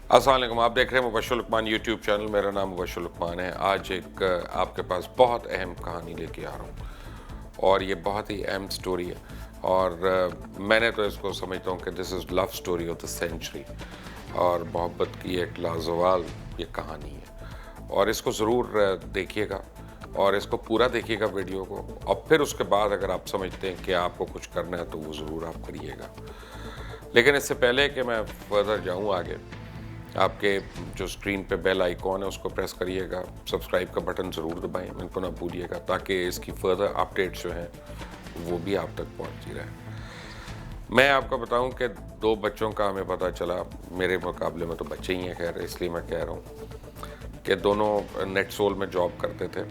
السلام علیکم، آپ دیکھ رہے ہیں مبشر لقمان یوٹیوب چینل. میرا نام مبشر لقمان ہے. آج ایک آپ کے پاس بہت اہم کہانی لے کے آ رہا ہوں اور یہ بہت ہی اہم سٹوری ہے اور میں نے تو اس کو سمجھتا ہوں کہ دس از لو سٹوری آف دا سینچری اور محبت کی ایک لازوال یہ کہانی ہے اور اس کو ضرور دیکھیے گا اور اس کو پورا دیکھیے گا ویڈیو کو اور پھر اس کے بعد اگر آپ سمجھتے ہیں کہ آپ کو کچھ کرنا ہے تو وہ ضرور آپ کریے گا. لیکن اس سے پہلے کہ میں فردر جاؤں آگے، آپ کے جو سکرین پہ بیل آئیکن ہے اس کو پریس کریے گا، سبسکرائب کا بٹن ضرور دبائیں، ان کو نہ بھولیے گا تاکہ اس کی فردر اپڈیٹس جو ہیں وہ بھی آپ تک پہنچتی رہے. میں آپ کو بتاؤں کہ 2 بچوں کا ہمیں پتہ چلا، میرے مقابلے میں تو بچے ہی ہیں خیر، اس لیے میں کہہ رہا ہوں کہ دونوں نیٹ سول میں جاب کرتے تھے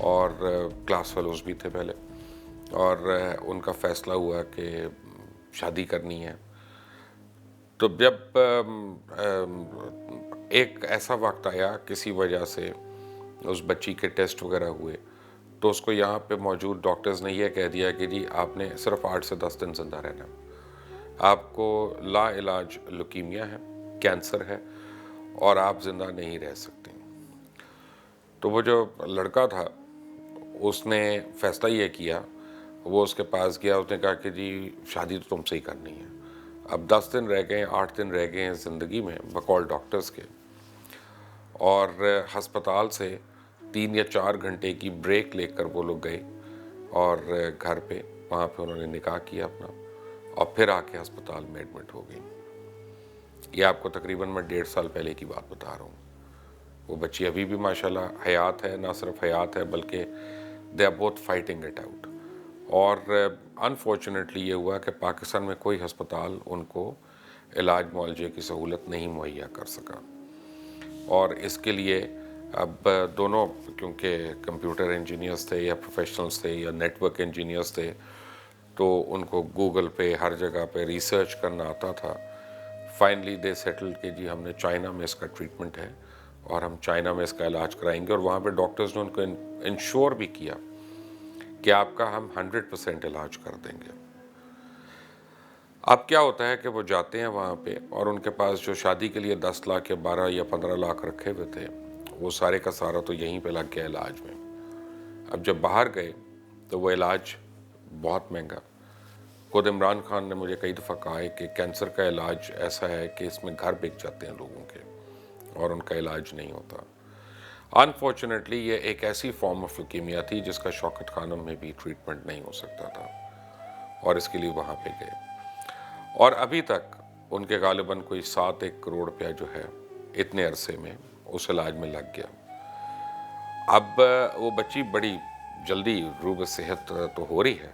اور کلاس فیلوز بھی تھے پہلے، اور ان کا فیصلہ ہوا کہ شادی کرنی ہے. تو جب ایک ایسا وقت آیا کسی وجہ سے اس بچی کے ٹیسٹ وغیرہ ہوئے تو اس کو یہاں پہ موجود ڈاکٹرز نے یہ کہہ دیا کہ جی آپ نے صرف 8 سے 10 دن زندہ رہنا ہے، آپ کو لا علاج لوکیمیا ہے، کینسر ہے اور آپ زندہ نہیں رہ سکتے. تو وہ جو لڑکا تھا اس نے فیصلہ یہ کیا، وہ اس کے پاس گیا، اس نے کہا کہ جی شادی تو تم سے ہی کرنی ہے. اب 10 دن رہ گئے ہیں، 8 دن رہ گئے ہیں زندگی میں بقول ڈاکٹرز کے، اور ہسپتال سے 3 یا 4 گھنٹے کی بریک لے کر وہ لوگ گئے اور گھر پہ وہاں پہ انہوں نے نکاح کیا اپنا اور پھر آ کے ہسپتال میں ایڈمٹ ہو گئی. یہ آپ کو تقریباً میں 1.5 سال پہلے کی بات بتا رہا ہوں. وہ بچی ابھی بھی ماشاءاللہ حیات ہے، نہ صرف حیات ہے بلکہ they are both fighting it out. اور انفارچونیٹلی یہ ہوا کہ پاکستان میں کوئی ہسپتال ان کو علاج معالجے کی سہولت نہیں مہیا کر سکا، اور اس کے لیے اب دونوں کیونکہ کمپیوٹر انجینئرز تھے یا پروفیشنلز تھے یا نیٹ ورک انجینئرز تھے تو ان کو گوگل پہ ہر جگہ پہ ریسرچ کرنا آتا تھا. فائنلی دے سیٹلڈ کہ جی ہم نے چائنا میں اس کا ٹریٹمنٹ ہے اور ہم چائنا میں اس کا علاج کرائیں گے، اور وہاں پہ ڈاکٹرز نے ان کو انشور بھی کیا کہ آپ کا ہم 100% علاج کر دیں گے. اب کیا ہوتا ہے کہ وہ جاتے ہیں وہاں پہ اور ان کے پاس جو شادی کے لیے 10 لاکھ یا 12 یا 15 لاکھ رکھے ہوئے تھے وہ سارے کا سارا تو یہیں پہ لگ گیا علاج میں. اب جب باہر گئے تو وہ علاج بہت مہنگا. خود عمران خان نے مجھے کئی دفعہ کہا ہے کہ کینسر کا علاج ایسا ہے کہ اس میں گھر بک جاتے ہیں لوگوں کے اور ان کا علاج نہیں ہوتا. انفارچونیٹلی یہ ایک ایسی فارم آف لیوکیمیا تھی جس کا شوکت خانم میں بھی ٹریٹمنٹ نہیں ہو سکتا تھا اور اس کے لیے وہاں پہ گئے، اور ابھی تک ان کے غالباً کوئی 7-1 کروڑ روپیہ جو ہے اتنے عرصے میں اس علاج میں لگ گیا. اب وہ بچی بڑی جلدی روب صحت تو ہو رہی ہے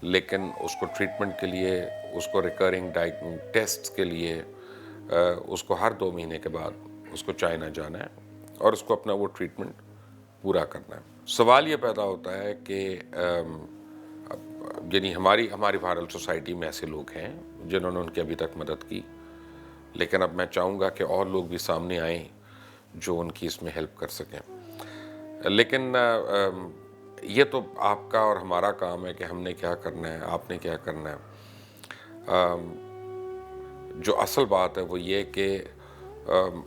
لیکن اس کو ٹریٹمنٹ کے لیے، اس کو ریکرنگ ٹیسٹ کے لیے اس کو ہر 2 مہینے کے بعد اس کو چائنا جانا ہے اور اس کو اپنا وہ ٹریٹمنٹ پورا کرنا ہے. سوال یہ پیدا ہوتا ہے کہ یعنی ہماری بہرحال سوسائٹی میں ایسے لوگ ہیں جنہوں نے ان کی ابھی تک مدد کی، لیکن اب میں چاہوں گا کہ اور لوگ بھی سامنے آئیں جو ان کی اس میں ہیلپ کر سکیں. لیکن یہ تو آپ کا اور ہمارا کام ہے کہ ہم نے کیا کرنا ہے، آپ نے کیا کرنا ہے. جو اصل بات ہے وہ یہ کہ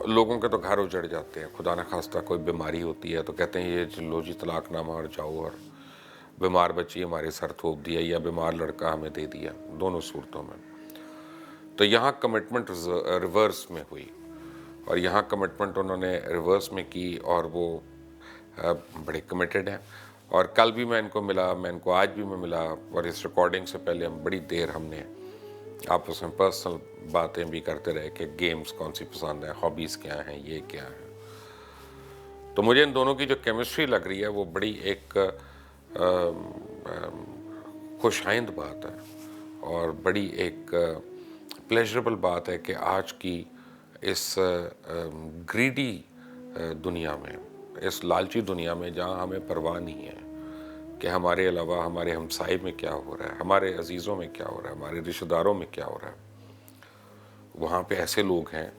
لوگوں کے تو گھر اجڑ جاتے ہیں، خدا نخواستہ کوئی بیماری ہوتی ہے تو کہتے ہیں یہ لو جی طلاق نامہ اور جاؤ، اور بیمار بچی ہمارے سر تھوپ دیا یا بیمار لڑکا ہمیں دے دیا، دونوں صورتوں میں. تو یہاں کمٹمنٹ ریورس میں ہوئی اور یہاں کمٹمنٹ انہوں نے ریورس میں کی اور وہ بڑے کمیٹڈ ہیں. اور کل بھی میں ان کو ملا، میں ان کو آج بھی میں ملا، اور اس ریکارڈنگ سے پہلے ہم بڑی دیر ہم نے آپس میں پرسنل باتیں بھی کرتے رہے کہ گیمز کون سی پسند ہیں، ہابیز کیا ہیں، یہ کیا ہے. تو مجھے ان دونوں کی جو کیمسٹری لگ رہی ہے وہ بڑی ایک خوش آئند بات ہے اور بڑی ایک پلیجربل بات ہے کہ آج کی اس گریڈی دنیا میں، اس لالچی دنیا میں جہاں ہمیں پرواہ نہیں ہے کہ ہمارے علاوہ ہمارے ہمسائے میں کیا ہو رہا ہے، ہمارے عزیزوں میں کیا ہو رہا ہے، ہمارے رشتہ داروں میں کیا ہو رہا ہے، وہاں پہ ایسے لوگ ہیں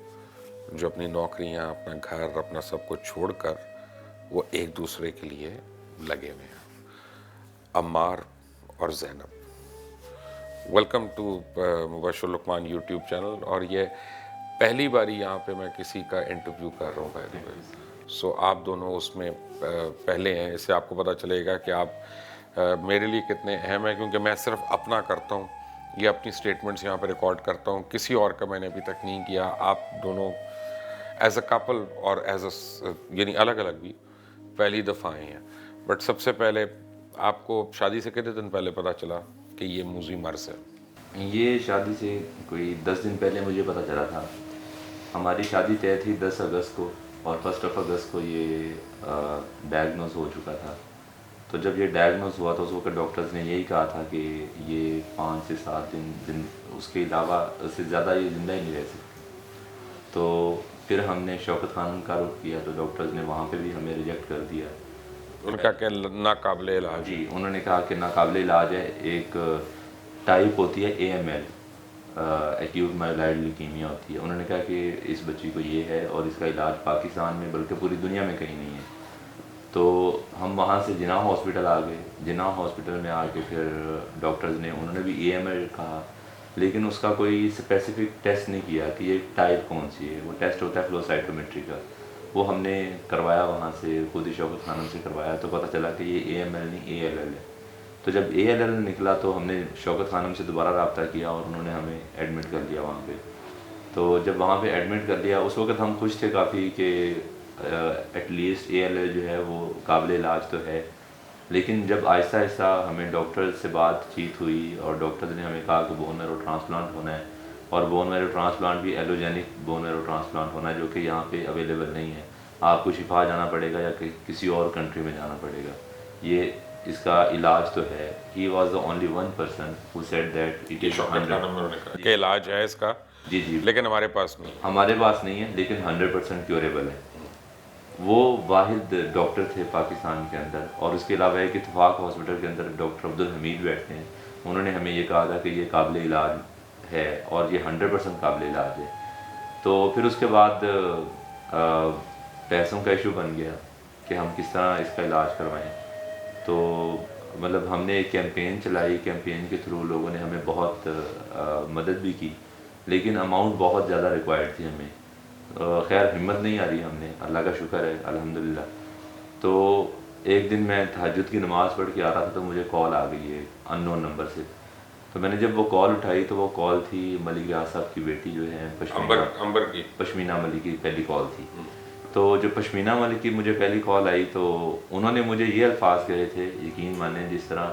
جو اپنی نوکریاں، اپنا گھر، اپنا سب کچھ چھوڑ کر وہ ایک دوسرے کے لیے لگے ہوئے ہیں. عمار اور Zainab, welcome to Mubashir Luqman YouTube channel. اور یہ پہلی باری یہاں پہ میں کسی کا انٹرویو کر رہا ہوں بائی دی وے، سو آپ دونوں اس میں پہلے ہیں، اس سے آپ کو پتہ چلے گا کہ آپ میرے لیے کتنے اہم ہیں، کیونکہ میں صرف اپنا کرتا ہوں، یہ اپنی سٹیٹمنٹس یہاں پہ ریکارڈ کرتا ہوں، کسی اور کا میں نے ابھی تک نہیں کیا. آپ دونوں ایز اے کپل اور ایز اے یعنی الگ الگ بھی پہلی دفعہ آئے ہیں. بٹ سب سے پہلے آپ کو شادی سے کتنے دن پہلے پتہ چلا کہ یہ موذی مرض ہے؟ یہ شادی سے کوئی 10 دن پہلے مجھے پتہ چلا تھا. ہماری شادی طے تھی 10 اگست کو، اور 1 اگست کو یہ ڈائگنوز ہو چکا تھا. تو جب یہ ڈائگنوز ہوا تو اس وقت ڈاکٹرز نے یہی کہا تھا کہ یہ 5 سے 7 دن اس کے علاوہ اس سے زیادہ یہ زندہ ہی نہیں رہ سکتی. تو پھر ہم نے شوکت خانم کا رخ کیا، تو ڈاکٹرز نے وہاں پہ بھی ہمیں ریجیکٹ کر دیا. ان کا کہ ناقابل علاج. جی، انہوں نے کہا کہ ناقابل علاج ہے. ایک ٹائپ ہوتی ہے AML، ایکیوٹ مائلائڈ لیوکیمیا ہوتی ہے. انہوں نے کہا کہ اس بچی کو یہ ہے اور اس کا علاج پاکستان میں بلکہ پوری دنیا میں کہیں نہیں ہے. تو ہم وہاں سے جناح ہاسپٹل آ گئے. جناح ہاسپٹل میں آ کے پھر ڈاکٹرز نے، انہوں نے بھی AML کہا، لیکن اس کا کوئی اسپیسیفک ٹیسٹ نہیں کیا کہ یہ ٹائپ کون سی ہے. وہ ٹیسٹ ہوتا ہے فلو سائٹومیٹری کا، وہ ہم نے کروایا وہاں سے، خود ہی شوکت خانم سے کروایا. تو پتہ چلا کہ یہ AML نہیں ALL ہے. تو جب ALL نکلا تو ہم نے شوکت خانم سے دوبارہ رابطہ کیا اور انہوں نے ہمیں ایڈمٹ کر لیا وہاں پہ. تو جب وہاں پہ ایڈمٹ کر لیا اس وقت ہم خوش تھے کافی کہ ایٹ لیسٹ ALL جو ہے وہ قابل علاج تو ہے. لیکن جب آہستہ آہستہ ہمیں ڈاکٹر سے بات چیت ہوئی اور ڈاکٹر نے ہمیں کہا کہ بون میرو ٹرانسپلانٹ ہونا ہے، اور بون میرو ٹرانسپلانٹ بھی ایلوجینک بون میرو ٹرانسپلانٹ ہونا ہے، جو کہ یہاں پہ اویلیبل نہیں ہے. آپ کو شفا جانا پڑے گا یا کسی اور کنٹری میں جانا پڑے گا. یہ اس کا علاج تو ہے. He was the only one person who said that it is 100. کہ علاج ہے اس کا، جی جی، لیکن ہمارے پاس نہیں. ہمارے پاس نہیں ہے، لیکن 100% کیوریبل ہے. وہ واحد ڈاکٹر تھے پاکستان کے اندر. اور اس کے علاوہ ایک اتفاق ہاسپٹل کے اندر ڈاکٹر عبدالحمید بیٹھتے ہیں. انہوں نے ہمیں یہ کہا تھا کہ یہ قابل علاج ہے اور یہ 100% قابل علاج ہے. تو پھر اس کے بعد پیسوں کا ایشو بن گیا کہ ہم کس طرح اس کا علاج کروائیں. تو مطلب ہم نے ایک کیمپین چلائی، کیمپین کے تھرو لوگوں نے ہمیں بہت مدد بھی کی، لیکن اماؤنٹ بہت زیادہ ریکوائرڈ تھی ہمیں. خیر ہمت نہیں آ رہی، ہم نے، اللہ کا شکر ہے الحمدللہ. تو ایک دن میں تہجد کی نماز پڑھ کے آ رہا تھا تو مجھے کال آ گئی ہے ان نون نمبر سے. تو میں نے جب وہ کال اٹھائی تو وہ کال تھی ملک ریاض صاحب کی بیٹی جو ہے پشمینہ ملک کی پہلی کال تھی. تو جو پشمینہ ملک کی مجھے پہلی کال آئی تو انہوں نے مجھے یہ الفاظ کہے تھے، یقین مانیں، جس طرح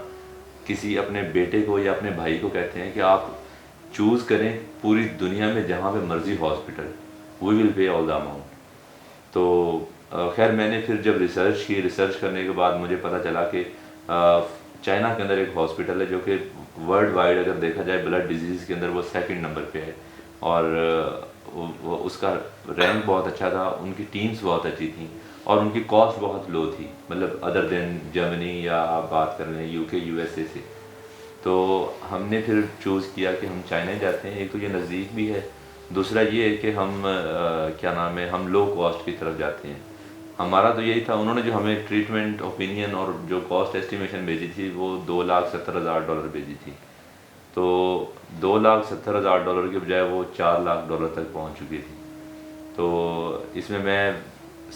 کسی اپنے بیٹے کو یا اپنے بھائی کو کہتے ہیں کہ آپ چوز کریں پوری دنیا میں جہاں پہ مرضی hospital, we will pay all the amount. تو خیر میں نے پھر جب ریسرچ کی، ریسرچ کرنے کے بعد مجھے پتہ چلا کہ چائنا کے اندر ایک ہاسپٹل ہے جو کہ ورلڈ وائڈ اگر دیکھا جائے بلڈ ڈیزیز کے اندر وہ 2nd نمبر پہ ہے، اور اس کا رینک بہت اچھا تھا. ان کی ٹیمز بہت اچھی تھیں اور ان کی کاسٹ بہت لو تھی، مطلب ادر دین جرمنی یا آپ بات کر لیں UK USA سے. تو ہم نے پھر چوز کیا کہ ہم چائنا ہی جاتے ہیں. ایک تو یہ نزدیک بھی ہے، دوسرا یہ ہے کہ ہم کیا نام ہے، ہم لو کاسٹ کی طرف جاتے ہیں. ہمارا تو یہی تھا. انہوں نے جو ہمیں ٹریٹمنٹ اوپینین اور جو کاسٹ اسٹیمیشن بھیجی تھی وہ $2,70,000 بھیجی تھی. تو $2,70,000 کے بجائے وہ $4,00,000 تک پہنچ چکی تھی. تو اس میں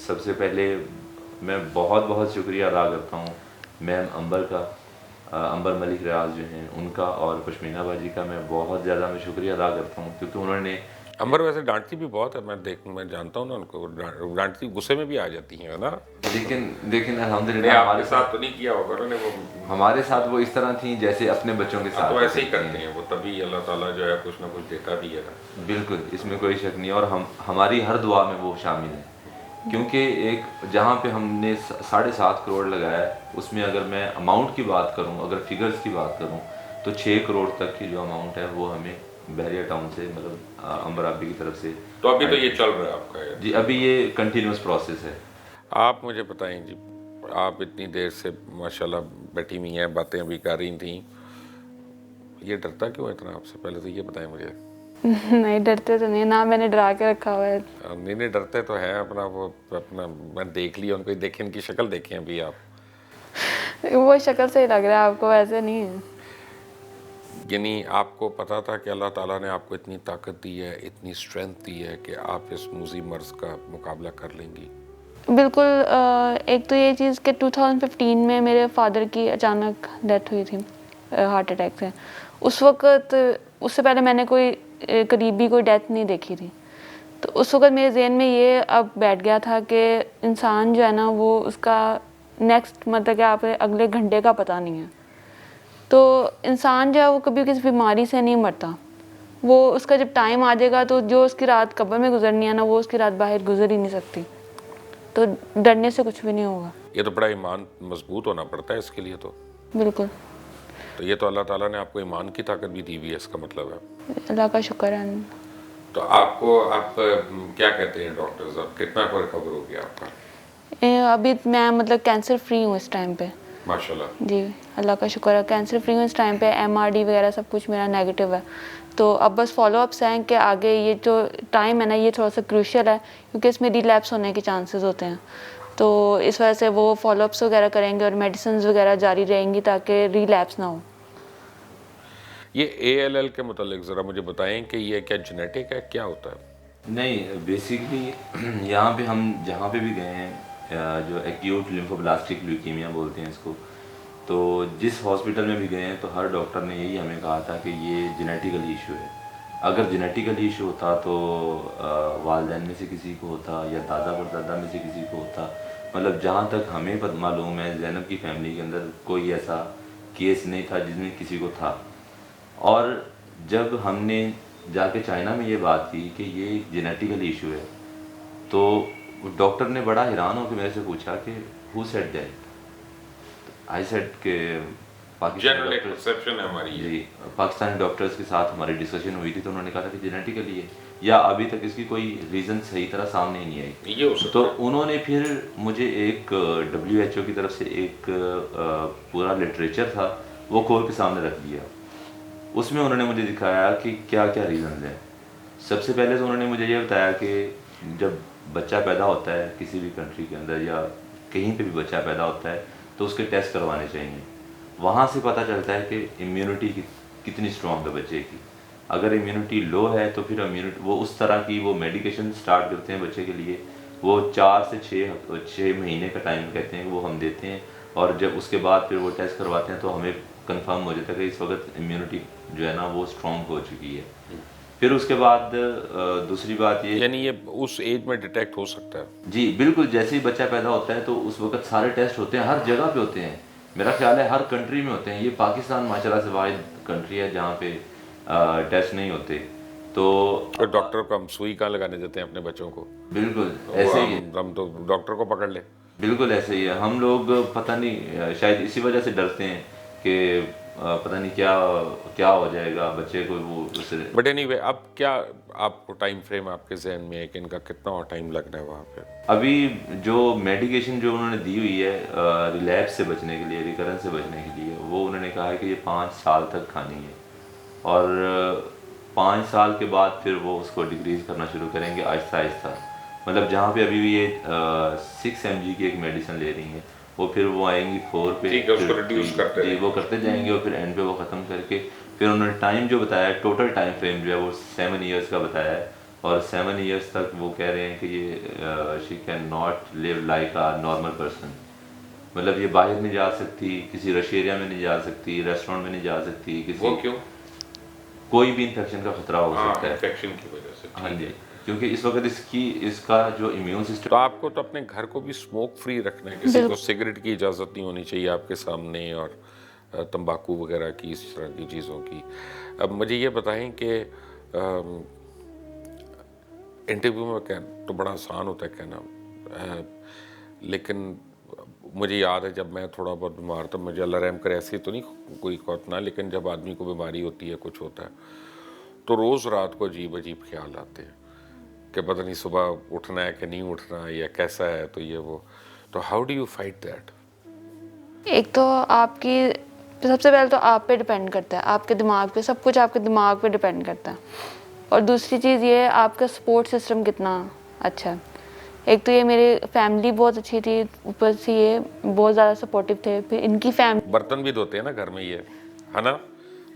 سب سے پہلے میں بہت بہت شکریہ ادا کرتا ہوں میم امبر کا، امبر ملک ریاض جو ہیں ان کا، اور پشمینہ باجی کا میں بہت زیادہ شکریہ ادا کرتا ہوں، کیونکہ انہوں نے امبر ویسے ڈانٹتی بھی بہت ہے، میں جانتا ہوں نا ان کو، ڈانٹتی غصے میں بھی آ جاتی ہیں نا. لیکن الحمدللہ ہمارے ساتھ تو نہیں کیا ہوگا انہوں نے. وہ ہمارے ساتھ وہ اس طرح تھیں جیسے اپنے بچوں کے ساتھ. تو ایسے ہی کرتے ہیں وہ، تبھی اللہ تعالیٰ جو ہے کچھ نہ کچھ دیتا بھی ہے نا. بالکل، اس میں کوئی شک نہیں. اور ہماری ہر دعا میں وہ شامل ہیں، کیونکہ ایک جہاں پہ ہم نے 7.5 کروڑ لگایا ہے، اس میں اگر میں اماؤنٹ کی بات کروں، اگر فگرز کی بات کروں، تو 6 کروڑ تک کی جو اماؤنٹ ہے وہ ہمیں بحریہ ٹاؤن سے، مطلب امبر آبی کی طرف سے. تو ابھی تو یہ چل رہا ہے آپ کا؟ جی ابھی یہ کنٹینیوس پروسیس ہے. آپ مجھے بتائیں جی، آپ اتنی دیر سے ماشاءاللہ بیٹھی ہوئی ہیں، باتیں ابھی کر رہی تھیں، یہ ڈرتا کیوں اتنا آپ سے؟ پہلے تو یہ بتائیں مجھے. نہیں ڈرتے تو نہیں، نہ میں نے ڈرا کے رکھا ہوا ہے. نہیں ڈرتے تو ہیں اپنا، وہ اپنا میں دیکھ لیا ان کو، دیکھیں ان کی شکل دیکھیں ابھی آپ. وہ شکل سے ہی لگ رہا ہے آپ کو، ویسے نہیں ہے. یعنی آپ کو پتا تھا کہ اللہ تعالیٰ نے آپ کو اتنی طاقت دی ہے، اتنی اسٹرینتھ دی ہے کہ آپ اس موذی مرض کا مقابلہ کر لیں گی؟ بالکل. ایک تو یہ چیز کہ 2015 میں میرے فادر کی اچانک ڈیتھ ہوئی تھی ہارٹ اٹیک سے. اس وقت اس سے پہلے میں نے کوئی قریبی کوئی ڈیتھ نہیں دیکھی تھی. تو اس وقت میرے ذہن میں یہ اب بیٹھ گیا تھا کہ انسان جو ہے نا وہ اس کا نیکسٹ مطلب کہ آپ اگلے گھنٹے کا پتہ نہیں ہے. تو انسان جو ہے وہ کبھی کسی بیماری سے نہیں مرتا. وہ اس کا جب ٹائم آ جائے گا تو جو اس کی رات قبر میں گزرنی ہے نا وہ اس کی رات باہر گزر ہی نہیں سکتی. تو ڈرنے سے کچھ بھی نہیں ہوگا. یہ تو بڑا ایمان مضبوط ہونا پڑتا ہے اس کے لیے. تو بالکل. تو یہ تو اللہ تعالیٰ نے آپ کو ایمان کی طاقت بھی دی ہوئی ہے، اس کا مطلب ہے. اللہ کا شکر ہے. تو آپ کو آپ کیا کہتے ہیں ڈاکٹرز، اب کتنا ریکور ہو گیا آپ کا؟ ابھی میں مطلب کینسر فری ہوں اس ٹائم پہ. ماشاءاللہ. جی اللہ کا شکر ہے، کینسر فری ہوں اس ٹائم پہ. MRD وغیرہ سب کچھ میرا نیگیٹو ہے. تو اب بس فالو اپس ہیں کہ آگے یہ جو ٹائم ہے نا یہ تھوڑا سا کروشل ہے کیونکہ اس میں ریلیپس ہونے کے چانسز ہوتے ہیں. تو اس وجہ سے وہ فالو اپس وغیرہ کریں گے اور میڈیسنز وغیرہ جاری رہیں گی تاکہ ریلیپس نہ ہو. یہ ALL کے متعلق ذرا مجھے بتائیں کہ یہ کیا جینیٹک ہے، کیا ہوتا ہے؟ نہیں، بیسکلی یہاں پہ ہم جہاں پہ بھی گئے ہیں جو ایکیوٹ لیمفوبلاسٹک لیوکیمیا بولتے ہیں اس کو، تو جس ہاسپٹل میں بھی گئے ہیں تو ہر ڈاکٹر نے یہی ہمیں کہا تھا کہ یہ جینیٹیکل ایشو ہے. اگر جینیٹیکل ایشو ہوتا تو والدین میں سے کسی کو ہوتا یا دادا پردادا میں سے کسی کو ہوتا. مطلب جہاں تک ہمیں معلوم ہے زینب کی فیملی کے اندر کوئی ایسا کیس نہیں تھا جس میں کسی کو تھا. اور جب ہم نے جا کے چائنا میں یہ بات کی کہ یہ جینیٹیکل ایشو ہے تو ڈاکٹر نے بڑا حیران ہو کے میرے سے پوچھا کہ who said that. I said کہ پاکستانی ڈاکٹرز کے ساتھ ہماری ڈسکشن ہوئی تھی تو انہوں نے کہا تھا کہ جینیٹیکلی ہے یا ابھی تک اس کی کوئی ریزن صحیح طرح سامنے نہیں آئی. تو انہوں نے پھر مجھے ایک WHO کی طرف سے ایک پورا لٹریچر تھا وہ کھول کے سامنے رکھ دیا. اس میں انہوں نے مجھے دکھایا کہ کیا کیا ریزنز ہیں. سب سے پہلے تو انہوں نے مجھے یہ بتایا کہ جب بچہ پیدا ہوتا ہے کسی بھی کنٹری کے اندر یا کہیں پہ بھی بچہ پیدا ہوتا ہے تو اس کے ٹیسٹ کروانے چاہیے. وہاں سے پتہ چلتا ہے کہ امیونٹی کتنی اسٹرانگ ہے بچے کی. اگر امیونٹی لو ہے تو پھر وہ اس طرح کی وہ میڈیکیشن سٹارٹ کرتے ہیں بچے کے لیے. وہ 4 سے 6 مہینے کا ٹائم کہتے ہیں وہ ہم دیتے ہیں اور جب اس کے بعد پھر وہ ٹیسٹ کرواتے ہیں تو ہمیں کنفرم ہو جاتا ہے کہ اس وقت امیونٹی جو ہے نا وہ اسٹرانگ ہو چکی ہے. پھر اس کے بعد دوسری بات یہ یعنی یہ اس ایج میں ڈیٹیکٹ ہو سکتا ہے؟ جی بالکل. جیسے ہی بچہ پیدا ہوتا ہے تو اس وقت سارے ٹیسٹ ہوتے ہیں، ہر جگہ پہ ہوتے ہیں. میرا خیال ہے ہر کنٹری میں ہوتے ہیں. یہ پاکستان ماشاءاللہ سے واحد کنٹری ہے جہاں پہ ٹیسٹ نہیں ہوتے. تو ڈاکٹر کو ہم سوئی کہاں لگانے دیتے ہیں اپنے بچوں کو؟ بالکل ایسے ہی ہم تو ڈاکٹر کو پکڑ لیں. بالکل ایسے ہی ہے. ہم لوگ پتہ نہیں شاید اسی وجہ سے ڈرتے ہیں کہ پتہ نہیں کیا ہو جائے گا بچے کو. وہ اس سے بٹ اینی وے اب کیا آپ کو ٹائم فریم آپ کے ذہن میں ہے کہ ان کا کتنا اور ٹائم لگنا ہے وہاں پہ؟ ابھی جو میڈیکیشن جو انہوں نے دی ہوئی ہے ریلیپس سے بچنے کے لیے، ریکرنس سے بچنے کے لیے، وہ انہوں نے کہا ہے کہ یہ 5 سال تک کھانی ہے اور 5 سال کے بعد پھر وہ اس کو ڈکریز کرنا شروع کریں گے آہستہ آہستہ. مطلب جہاں پہ ابھی بھی یہ 6 mg کی ایک میڈیسن لے رہی ہیں وہ پھر وہ آئیں گی 4 پہ، جی وہ کرتے جائیں گے اور پھر اینڈ پہ وہ ختم کر کے پھر انہوں نے ٹائم جو بتایا ہے ٹوٹل ٹائم فریم جو ہے وہ 7 ایئرس کا بتایا ہے. اور 7 ایئرس تک وہ کہہ رہے ہیں کہ یہ she can not live like a normal person. مطلب یہ باہر نہیں جا سکتی، کسی رش ایریا میں نہیں جا سکتی، ریسٹورینٹ میں نہیں جا سکتی، کسی کوئی بھی انفیکشن کا خطرہ ہو سکتا ہے انفیکشن کی وجہ سے. ہاں جی، کیونکہ اس وقت اس کا جو امیون سسٹم. تو آپ کو تو اپنے گھر کو بھی اسموک فری رکھنا ہے، کسی کو سگریٹ کی اجازت نہیں ہونی چاہیے آپ کے سامنے اور تمباکو وغیرہ کی اس طرح کی چیزوں کی. اب مجھے یہ بتائیں کہ انٹرویو میں تو بڑا آسان ہوتا ہے کہنا، لیکن مجھے یاد ہے جب میں تھوڑا بہت بیمار تھا، مجھے اللہ رحم کرے ایسی تو نہیں کوئی خوفنا، لیکن جب آدمی کو بیماری ہوتی ہے کچھ ہوتا ہے تو روز رات کو عجیب عجیب خیال آتے ہیں کہ پتہ نہیں صبح اٹھنا ہے کہ نہیں اٹھنا یا کیسا ہے تو یہ وہ. تو how do you fight that? ایک تو آپ کی سب سے پہلے تو آپ پہ ڈپینڈ کرتا ہے، آپ کے دماغ پہ، سب کچھ آپ کے دماغ پہ ڈپینڈ کرتا ہے. اور دوسری چیز یہ آپ کا سپورٹ سسٹم کتنا اچھا ہے. ایک تو یہ میری فیملی بہت اچھی تھی، اوپر سے یہ بہت زیادہ سپورٹیو تھے. پھر ان کی فیملی برتن بھی دھوتے ہیں نا گھر میں، یہ ہے نا،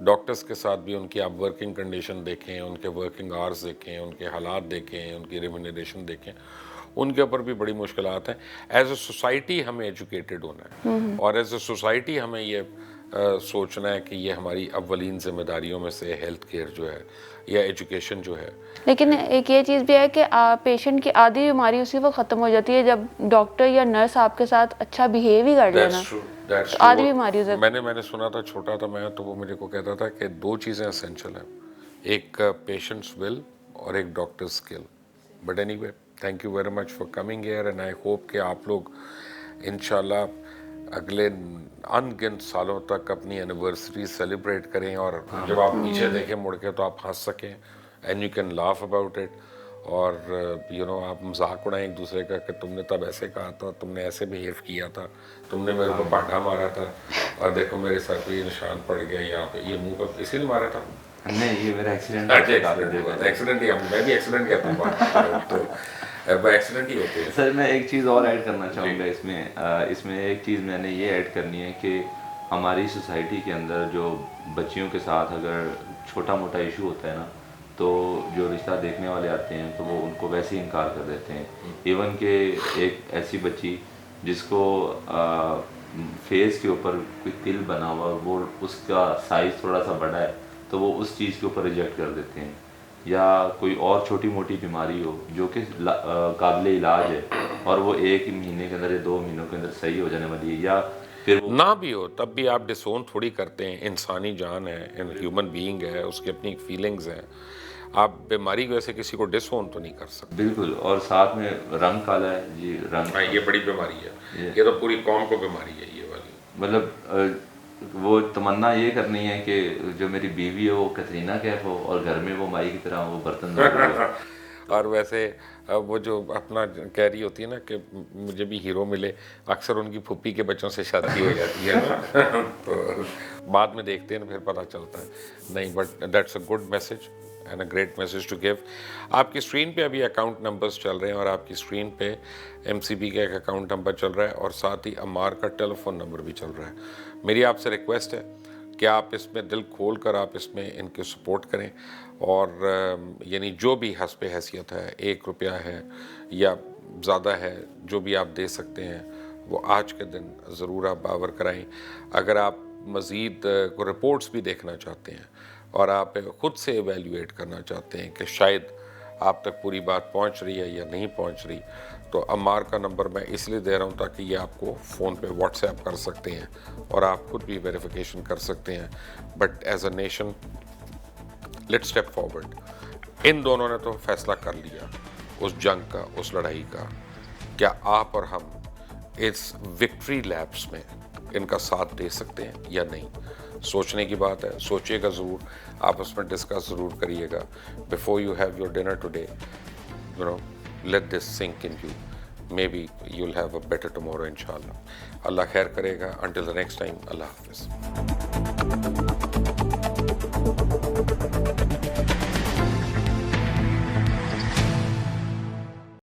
ڈاکٹرز کے ساتھ بھی ان کی آپ ورکنگ کنڈیشن دیکھیں, ان کے ورکنگ آورز دیکھیں, ان کے حالات دیکھیں, ان کی ریمونیریشن دیکھیں, ان کے اوپر بھی بڑی مشکلات ہیں. ایز اے سوسائٹی ہمیں ایجوکیٹڈ ہونا ہے, اور ایز اے سوسائٹی ہمیں یہ سوچنا ہے کہ یہ ہماری اولین ذمہ داریوں میں سے ہیلتھ کیئر جو ہے یا ایجوکیشن جو ہے. لیکن ایک یہ چیز بھی ہے کہ پیشنٹ کی آدھی بیماری اسی وقت ختم ہو جاتی ہے جب ڈاکٹر یا نرس آپ کے ساتھ اچھا بیہیو ہی کر لینا. آدھی بیماری میں نے سنا تھا, چھوٹا تھا میں تو وہ مجھے کو کہتا تھا کہ 2 چیزیں اسینشل ہیں, ایک پیشنٹس ول اور ایک doctor skill. But any way, thank you very much for coming here, and I hope کہ آپ لوگ انشاءاللہ اگلے ان گنت سالوں تک اپنی اینیورسری سیلیبریٹ کریں, اور جب آپ پیچھے دیکھیں مڑ کے تو آپ ہنس سکیں, and you can laugh about it, اور آپ مذاق اڑائیں ایک دوسرے کا کہ تم نے تب ایسے کہا تھا, تم نے ایسے بہیو کیا تھا, تم نے میرے کو پاٹھا مارا تھا, اور دیکھو میرے سر پہ یہ نشان پڑ گیا یہاں پہ, یہ منہ پہ اسی لیے مارا تھا. نہیں, یہ میرا ایکسیڈنٹ ایکسیڈنٹ ہی, میں بھی ایکسیڈنٹ کہتا ہوں, تو ایکسیڈنٹ ہی ہوتے ہیں. سر میں ایک چیز اور ایڈ کرنا چاہوں گا اس میں ایک چیز میں نے یہ ایڈ کرنی ہے کہ ہماری سوسائٹی کے اندر جو بچیوں کے ساتھ اگر چھوٹا موٹا ایشو ہوتا ہے نا, تو جو رشتہ دیکھنے والے آتے ہیں تو وہ ان کو ویسے ہی انکار کر دیتے ہیں. ایون کہ ایک ایسی بچی جس کو فیس کے اوپر کوئی تل بنا ہوا, وہ اس کا سائز تھوڑا سا بڑا ہے, تو وہ اس چیز کے اوپر ریجیکٹ کر دیتے ہیں. یا کوئی اور چھوٹی موٹی بیماری ہو جو کہ قابل علاج ہے, اور وہ 1 مہینے کے اندر یا 2 مہینوں کے اندر صحیح ہو جانے والی ہے, یا پھر نہ بھی ہو تب بھی آپ ڈسون تھوڑی کرتے ہیں. انسانی جان ہے, ہیومن بینگ ہے, اس کی اپنی فیلنگز ہیں. آپ بیماری کو ایسے کسی کو ڈسون تو نہیں کر سکتے. بالکل, اور ساتھ میں رنگ کالا ہے جی, رنگ یہ بڑی بیماری ہے, یہ تو پوری قوم کو بیماری ہے یہ والی. مطلب وہ تمنا یہ کرنی ہے کہ جو میری بیوی ہو وہ کترینہ کیف ہو, اور گھر میں وہ مائی کی طرح وہ برتن ہو. اور ویسے وہ جو اپنا کہہ رہی ہوتی ہے نا کہ مجھے بھی ہیرو ملے, اکثر ان کی پھوپھی کے بچوں سے شادی ہو جاتی ہے نا, تو بعد میں دیکھتے ہیں پھر پتہ چلتا ہے. نہیں, but that's a good message and a great message to give. آپ کی اسکرین پہ ابھی اکاؤنٹ نمبرز چل رہے ہیں, اور آپ کی اسکرین پہ MCB کا ایک اکاؤنٹ نمبر چل رہا ہے, اور ساتھ ہی عمار کا ٹیلی فون نمبر بھی چل رہا ہے. میری آپ سے ریکویسٹ ہے کہ آپ اس میں دل کھول کر آپ اس میں ان کے سپورٹ کریں, اور یعنی جو بھی حسب حیثیت ہے, 1 روپیہ ہے یا زیادہ ہے, جو بھی آپ دے سکتے ہیں وہ آج کے دن ضرور آپ باور کرائیں. اگر آپ مزید رپورٹس بھی دیکھنا چاہتے ہیں اور آپ خود سے ایویلیویٹ کرنا چاہتے ہیں کہ شاید آپ تک پوری بات پہنچ رہی ہے یا نہیں پہنچ رہی, تو عمار کا نمبر میں اس لیے دے رہا ہوں تاکہ یہ آپ کو فون پہ واٹس ایپ کر سکتے ہیں, اور آپ خود بھی ویریفیکیشن کر سکتے ہیں. But as a nation let step forward. ان دونوں نے تو فیصلہ کر لیا اس جنگ کا, اس لڑائی کا. کیا آپ اور ہم اس وکٹری لیپس میں ان کا ساتھ دے سکتے ہیں یا نہیں؟ سوچنے کی بات ہے, سوچیے گا ضرور, آپ اس میں ڈسکس ضرور کریے گا. Before you have your dinner today, let this sink in you. Maybe you'll have a better tomorrow inshallah. Allah khair karega. Until the next time, Allah Hafiz.